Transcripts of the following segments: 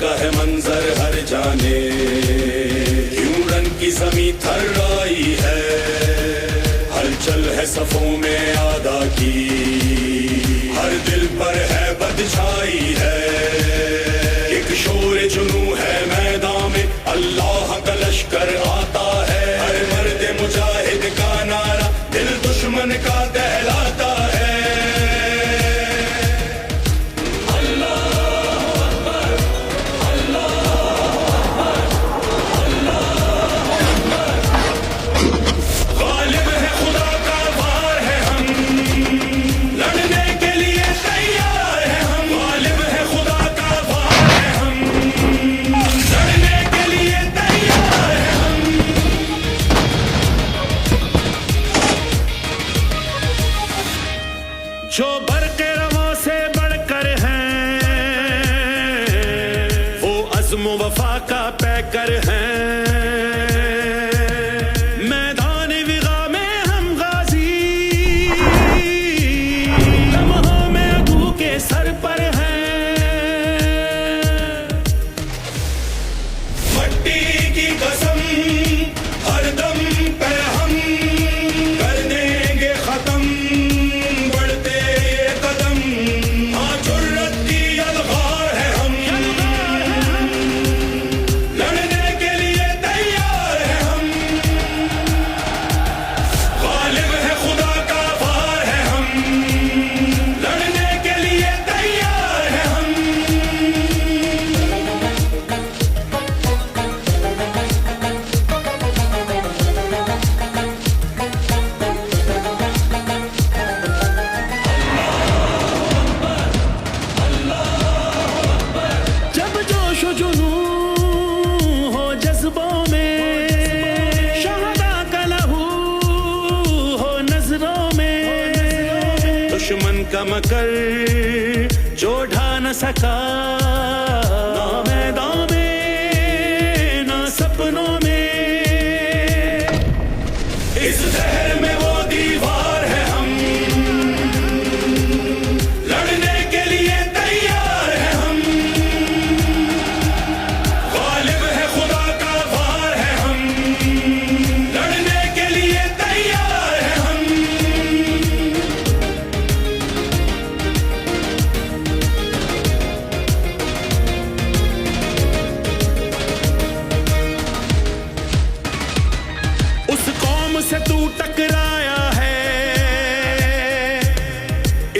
کا ہے منظر ہر جانے، کیوں رن کی زمیں تھرائی ہے، ہلچل ہے صفوں میں آدھا کی، ہر دل پر ہے بد چھائی ہے، ایک شور جنوں ہے میدان میں، اللہ کا لشکر آتا ہے، ہر مرد مجاہد کا نعرہ دل دشمن کا دہلاتا ہے۔ جو برق رواں سے بڑھ کر ہیں وہ عزم و وفا کا پیکر ہیں، میدان وغا میں ہم غازی لمحوں میں عدو کے سر پر ہیں، مٹی کی قسم ہر دم پہ ہم کر دیں گے ختم، دشمن کا مکر جو ڈھا نہ سکا، نہ میدان میں نہ سپنوں میں، اس زہر میں وہ دیوار ہے، ہم لڑنے کے لیے تیار ہیں، ہم غالب ہے خدا کا وار ہے، ہم لڑنے کے لیے تیار ہیں، ہم سے تو ٹکرایا ہے،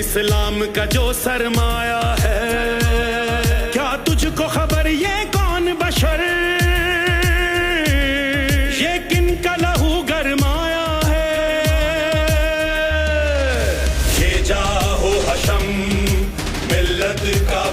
اسلام کا جو سرمایہ ہے، کیا تجھ کو خبر یہ کون بشر، یہ کن کا لہو گرمایا ہے، یہ جاہو حشم ملت کا